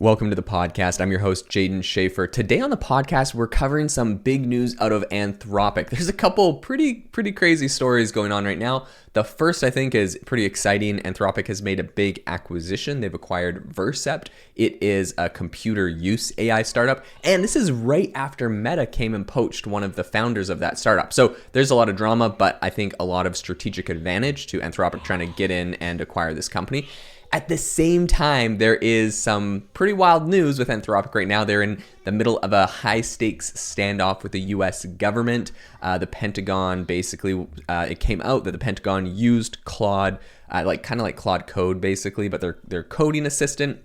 Welcome to the podcast. I'm your host, Jaden Schaefer. Today on the podcast, we're covering some big news out of Anthropic. There's a couple pretty crazy stories going on right now. The first, I think, is pretty exciting. Anthropic has made a big acquisition. They've acquired Vercept. It is a computer use AI startup. And this is right after Meta came and poached one of the founders of that startup. So there's a lot of drama, but I think a lot of strategic advantage to Anthropic trying to get in and acquire this company. At the same time, there is some pretty wild news with Anthropic right now. They're in the middle of a high-stakes standoff with the US government. The Pentagon, basically, it came out that the Pentagon used Claude, kind of like Claude Code, basically, but their coding assistant,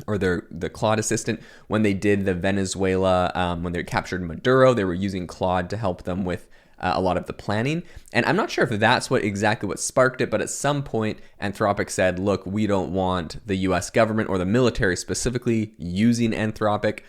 or the Claude assistant, when they did the Venezuela, when they captured Maduro, they were using Claude to help them with a lot of the planning. And I'm not sure if that's exactly what sparked it, but at some point, Anthropic said, look, we don't want the US government or the military specifically using Anthropic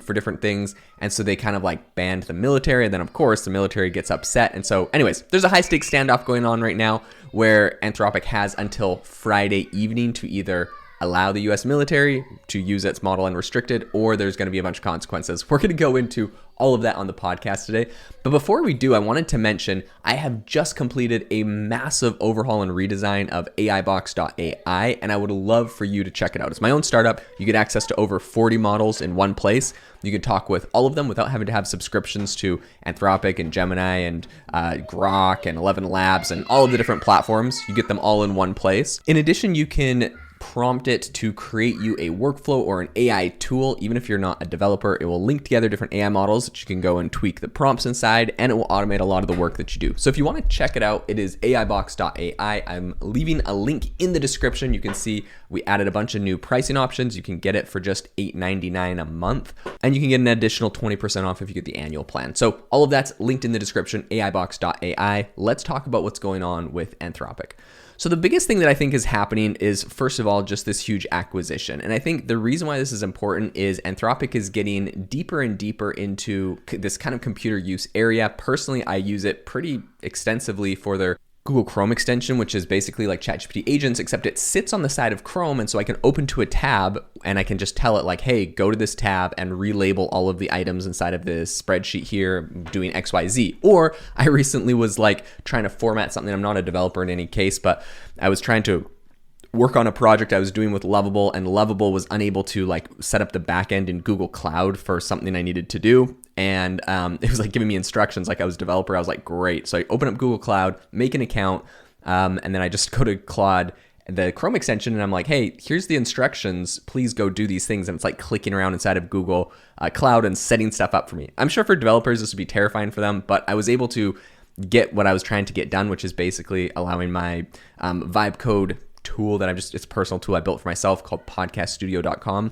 for different things. And so they kind of banned the military. And then, of course, the military gets upset. And so anyways, there's a high-stakes standoff going on right now where Anthropic has until Friday evening to either allow the US military to use its model unrestricted, or there's going to be a bunch of consequences. We're going to go into all of that on the podcast today. But before we do, I wanted to mention I have just completed a massive overhaul and redesign of AIbox.ai, and I would love for you to check it out. It's my own startup. You get access to over 40 models in one place. You can talk with all of them without having to have subscriptions to Anthropic and Gemini and Grok and 11 Labs and all of the different platforms. You get them all in one place. In addition, you can prompt it to create you a workflow or an AI tool. Even if you're not a developer, it will link together different AI models that you can go and tweak the prompts inside, and it will automate a lot of the work that you do. So if you want to check it out, it is AIbox.ai. I'm leaving a link in the description. You can see we added a bunch of new pricing options. You can get it for just $8.99 a month, and you can get an additional 20% off if you get the annual plan. So all of that's linked in the description, AIbox.ai. Let's talk about what's going on with Anthropic. So the biggest thing that I think is happening is, first of all, just this huge acquisition. And I think the reason why this is important is Anthropic is getting deeper and deeper into this kind of computer use area. Personally, I use it pretty extensively for their Google Chrome extension, which is basically like ChatGPT agents, except it sits on the side of Chrome. And so I can open to a tab and I can just tell it hey, go to this tab and relabel all of the items inside of this spreadsheet here doing XYZ. Or I recently was trying to format something. I'm not a developer in any case, but I was trying to work on a project I was doing with Lovable, and Lovable was unable to set up the backend in Google Cloud for something I needed to do. And it was giving me instructions I was a developer. I was great. So I open up Google Cloud, make an account, and then I just go to Claude, the Chrome extension, and I'm hey, here's the instructions. Please go do these things. And it's clicking around inside of Google Cloud and setting stuff up for me. I'm sure for developers, this would be terrifying for them, but I was able to get what I was trying to get done, which is basically allowing my vibe code tool that it's a personal tool I built for myself called podcaststudio.com.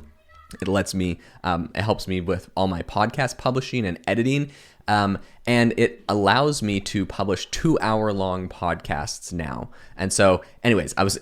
It lets me, it helps me with all my podcast publishing and editing. And it allows me to publish 2-hour-long podcasts now. And so anyways, I was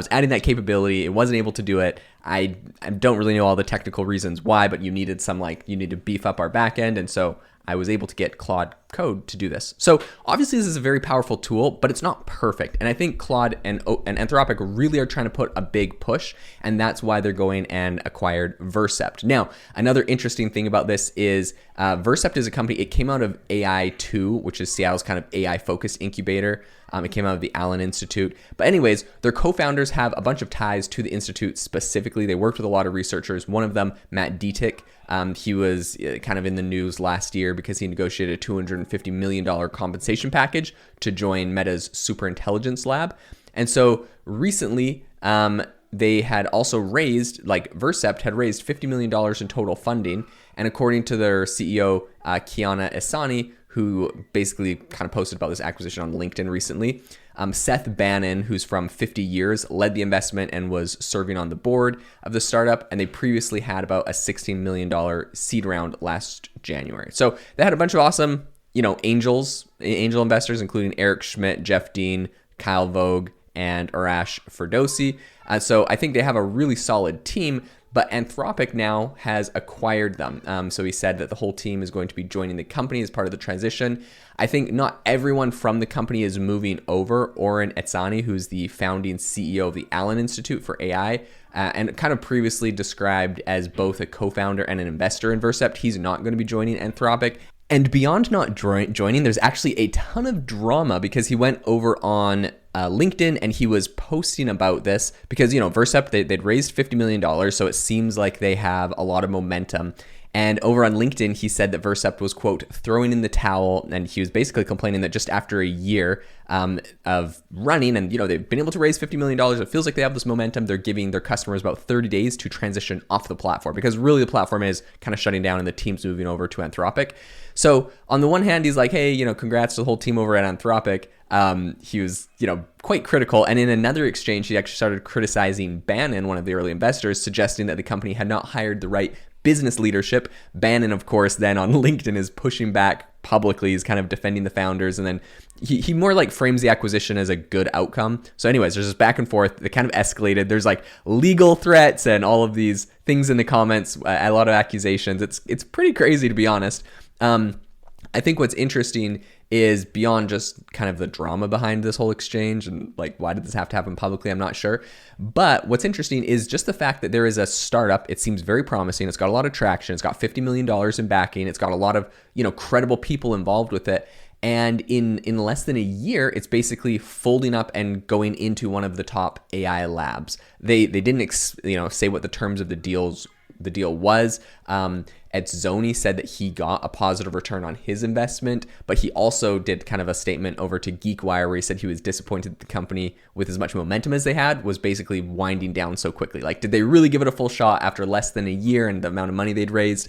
adding that capability. It wasn't able to do it. I don't really know all the technical reasons why, but you needed you need to beef up our backend. And so I was able to get Claude Code to do this. So obviously this is a very powerful tool, but it's not perfect. And I think Claude and Anthropic really are trying to put a big push, and that's why they're going and acquired Vercept. Now, another interesting thing about this is Vercept is a company, it came out of AI2, which is Seattle's kind of AI-focused incubator. It came out of the Allen Institute. But anyways, their co-founders have a bunch of ties to the Institute specifically. They worked with a lot of researchers. One of them, Matt Dietic, he was kind of in the news last year because he negotiated a $250 million compensation package to join Meta's superintelligence lab. And so recently, they had also raised, Vercept had raised $50 million in total funding. And according to their CEO, Kiana Esani, who basically kind of posted about this acquisition on LinkedIn recently, Seth Bannon, who's from 50 Years, led the investment and was serving on the board of the startup. And they previously had about a $16 million seed round last January. So they had a bunch of awesome, angel investors, including Eric Schmidt, Jeff Dean, Kyle Vogue, and Arash Ferdowsi. So I think they have a really solid team, but Anthropic now has acquired them. So he said that the whole team is going to be joining the company as part of the transition. I think not everyone from the company is moving over. Oren Etzani, who's the founding CEO of the Allen Institute for AI, and kind of previously described as both a co-founder and an investor in Vercept. He's not going to be joining Anthropic. And beyond not joining, there's actually a ton of drama because he went over on LinkedIn and he was posting about this because, Vercept, they'd raised $50 million, so it seems like they have a lot of momentum. And over on LinkedIn, he said that Vercept was, quote, throwing in the towel. And he was basically complaining that just after a year of running and, they've been able to raise $50 million, it feels like they have this momentum. They're giving their customers about 30 days to transition off the platform because really the platform is kind of shutting down and the team's moving over to Anthropic. So on the one hand, he's like, hey, congrats to the whole team over at Anthropic. He was, quite critical. And in another exchange, he actually started criticizing Bannon, one of the early investors, suggesting that the company had not hired the right business leadership. Bannon, of course, then on LinkedIn is pushing back publicly. He's kind of defending the founders. And then he more like frames the acquisition as a good outcome. So anyways, there's this back and forth. It kind of escalated. There's like legal threats and all of these things in the comments, a lot of accusations. It's pretty crazy, to be honest. I think what's interesting is beyond just kind of the drama behind this whole exchange and like, why did this have to happen publicly? I'm not sure. But what's interesting is just the fact that there is a startup. It seems very promising. It's got a lot of traction. It's got $50 million in backing. It's got a lot of, credible people involved with it. And in less than a year, it's basically folding up and going into one of the top AI labs. They didn't, say what the terms of the deal was. Ed Zoni said that he got a positive return on his investment, but he also did kind of a statement over to GeekWire where he said he was disappointed that the company, with as much momentum as they had, was basically winding down so quickly. Like, did they really give it a full shot after less than a year and the amount of money they'd raised?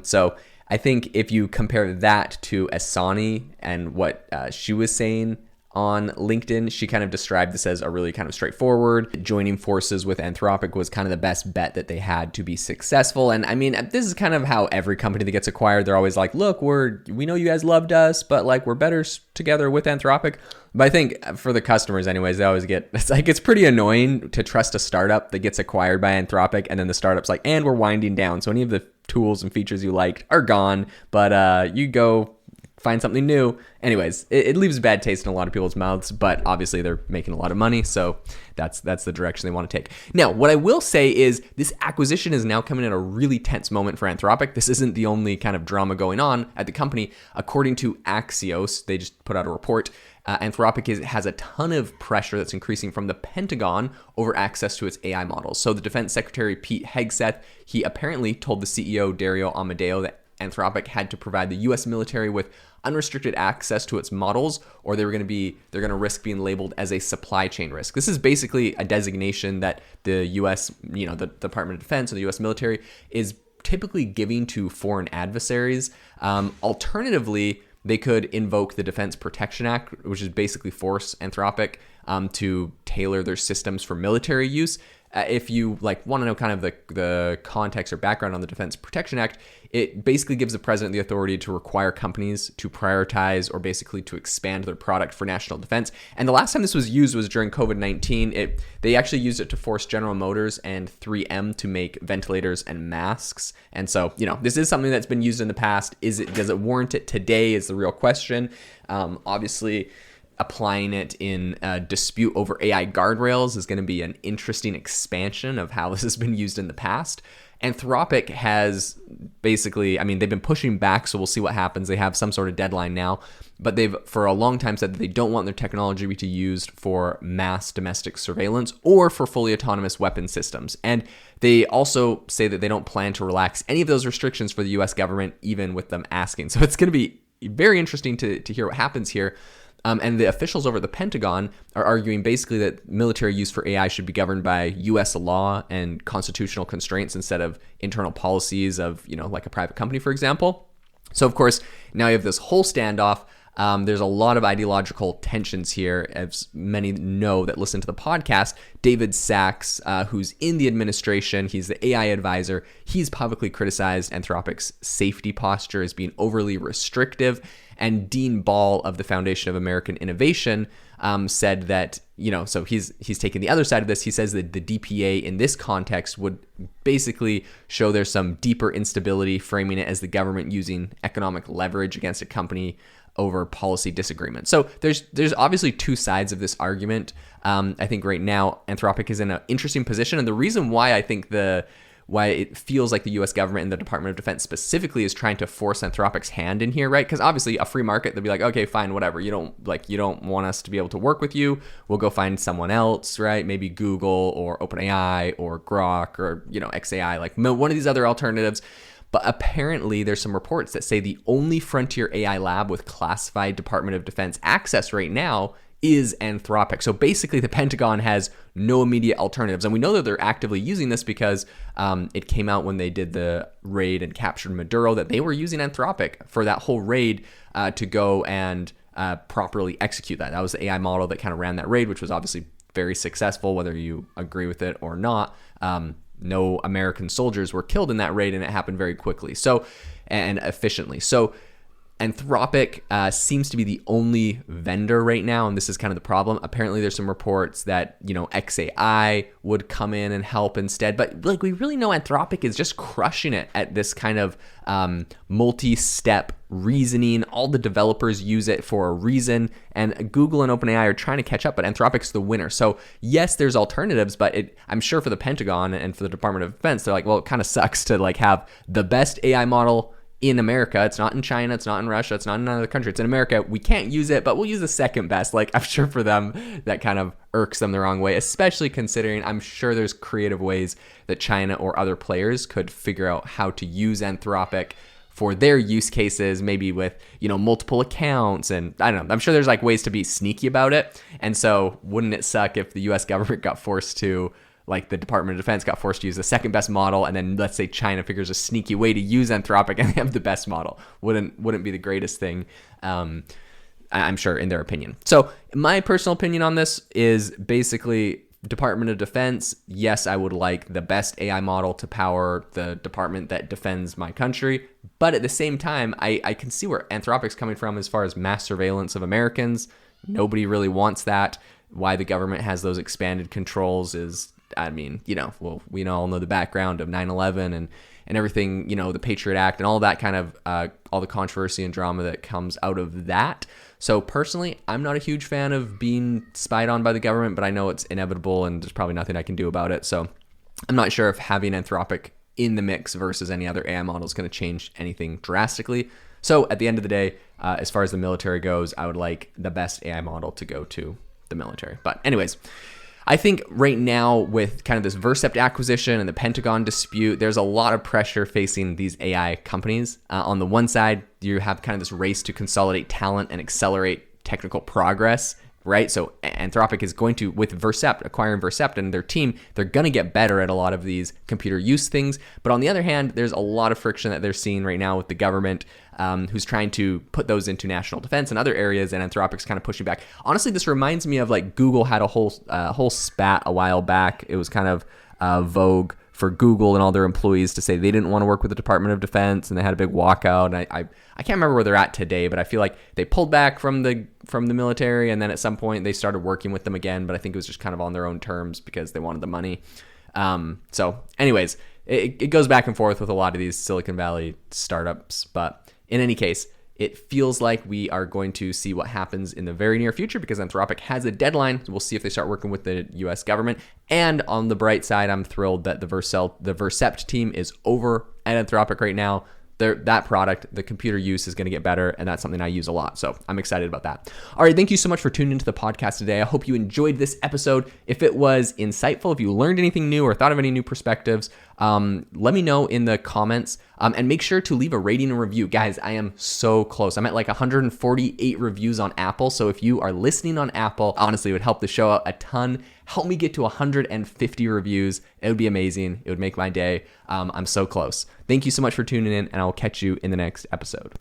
So I think if you compare that to Asani and what she was saying on LinkedIn, she kind of described this as a really kind of straightforward. Joining forces with Anthropic was kind of the best bet that they had to be successful. And I mean, this is kind of how every company that gets acquired, they're always like, look, we know you guys loved us, but like we're better together with Anthropic. But I think for the customers anyways, they always it's pretty annoying to trust a startup that gets acquired by Anthropic and then the startup's like, and we're winding down. So any of the tools and features you liked are gone, but you go find something new. Anyways, it leaves a bad taste in a lot of people's mouths, but obviously they're making a lot of money, so that's the direction they want to take. Now, what I will say is this acquisition is now coming at a really tense moment for Anthropic. This isn't the only kind of drama going on at the company. According to Axios, they just put out a report. Anthropic has a ton of pressure that's increasing from the Pentagon over access to its AI models. So the Defense Secretary Pete Hegseth, he apparently told the CEO Dario Amodeo that Anthropic had to provide the U.S. military with unrestricted access to its models, or they're going to risk being labeled as a supply chain risk. This is basically a designation that the U.S., the Department of Defense or the U.S. military is typically giving to foreign adversaries. Alternatively, they could invoke the Defense Protection Act, which is basically force Anthropic to tailor their systems for military use. If you want to know kind of the context or background on the Defense Protection Act, it basically gives the president the authority to require companies to prioritize or basically to expand their product for national defense. And the last time this was used was during COVID-19. They actually used it to force General Motors and 3M to make ventilators and masks. And so, this is something that's been used in the past. Does it warrant it today is the real question. Obviously, applying it in a dispute over AI guardrails is going to be an interesting expansion of how this has been used in the past. Anthropic has basically, they've been pushing back, so we'll see what happens. They have some sort of deadline now, but they've for a long time said that they don't want their technology to be used for mass domestic surveillance or for fully autonomous weapon systems. And they also say that they don't plan to relax any of those restrictions for the US government, even with them asking. So it's going to be very interesting to hear what happens here. And the officials over at the Pentagon are arguing basically that military use for AI should be governed by U.S. law and constitutional constraints instead of internal policies of, like a private company, for example. So, of course, now you have this whole standoff. There's a lot of ideological tensions here, as many know that listen to the podcast. David Sachs, who's in the administration, he's the AI advisor. He's publicly criticized Anthropic's safety posture as being overly restrictive. And Dean Ball of the Foundation of American Innovation said that, so he's taking the other side of this. He says that the DPA in this context would basically show there's some deeper instability, framing it as the government using economic leverage against a company over policy disagreement. So there's obviously two sides of this argument. I think right now Anthropic is in an interesting position, and the reason why I think why it feels like the U.S. government and the Department of Defense specifically is trying to force Anthropic's hand in here, right? Because obviously a free market, they'll be like, okay, fine, whatever. You don't want us to be able to work with you. We'll go find someone else, right? Maybe Google or OpenAI or Grok or XAI, like one of these other alternatives. But apparently there's some reports that say the only frontier AI lab with classified Department of Defense access right now is Anthropic. So basically the Pentagon has no immediate alternatives. And we know that they're actively using this because it came out when they did the raid and captured Maduro that they were using Anthropic for that whole raid to go and properly execute that. That was the AI model that kind of ran that raid, which was obviously very successful, whether you agree with it or not. No American soldiers were killed in that raid, and it happened very quickly and efficiently. So Anthropic seems to be the only vendor right now, and this is kind of the problem. Apparently there's some reports that XAI would come in and help instead, but like we really know Anthropic is just crushing it at this kind of multi-step reasoning. All the developers use it for a reason, and Google and OpenAI are trying to catch up, but Anthropic's the winner. So yes, there's alternatives, but I'm sure for the Pentagon and for the Department of Defense, they're like, well, it kind of sucks to like have the best AI model in America. It's not in China, it's not in Russia, it's not in another country, it's in America. We can't use it, but we'll use the second best. Like, I'm sure for them that kind of irks them the wrong way, especially considering I'm sure there's creative ways that China or other players could figure out how to use Anthropic for their use cases, maybe with multiple accounts, and I don't know. I'm sure there's like ways to be sneaky about it. And so wouldn't it suck if the US government got forced to, like the Department of Defense got forced to use the second best model, and then let's say China figures a sneaky way to use Anthropic and they have the best model? Wouldn't be the greatest thing, I'm sure, in their opinion. So my personal opinion on this is basically Department of Defense. Yes, I would like the best AI model to power the department that defends my country. But at the same time, I can see where Anthropic's coming from as far as mass surveillance of Americans. Nobody really wants that. Why the government has those expanded controls is, well, we all know the background of 9/11 and everything, the Patriot Act and all that kind of, all the controversy and drama that comes out of that. So personally, I'm not a huge fan of being spied on by the government, but I know it's inevitable and there's probably nothing I can do about it. So I'm not sure if having Anthropic in the mix versus any other AI model is going to change anything drastically. So at the end of the day, as far as the military goes, I would like the best AI model to go to the military. But anyways, I think right now with kind of this Vercept acquisition and the Pentagon dispute, there's a lot of pressure facing these AI companies. On the one side, you have kind of this race to consolidate talent and accelerate technical progress, right? So Anthropic is going to, with Vercept, acquiring Vercept and their team, they're going to get better at a lot of these computer use things. But on the other hand, there's a lot of friction that they're seeing right now with the government, who's trying to put those into national defense and other areas, and Anthropic's kind of pushing back. Honestly, this reminds me of like Google had a whole spat a while back. It was kind of vogue for Google and all their employees to say they didn't want to work with the Department of Defense, and they had a big walkout. And I can't remember where they're at today, but I feel like they pulled back from the military, and then at some point they started working with them again. But I think it was just kind of on their own terms because they wanted the money. So anyways, it goes back and forth with a lot of these Silicon Valley startups. But in any case, it feels like we are going to see what happens in the very near future because Anthropic has a deadline. We'll see if they start working with the U.S. government. And on the bright side, I'm thrilled that the Vercept team is over at Anthropic right now. That product, the computer use, is going to get better, and that's something I use a lot. So I'm excited about that. All right, thank you so much for tuning into the podcast today. I hope you enjoyed this episode. If it was insightful, if you learned anything new or thought of any new perspectives, let me know in the comments, and make sure to leave a rating and review. Guys, I am so close. I'm at like 148 reviews on Apple. So if you are listening on Apple, honestly, it would help the show out a ton. Help me get to 150 reviews. It would be amazing. It would make my day. I'm so close. Thank you so much for tuning in, and I will catch you in the next episode.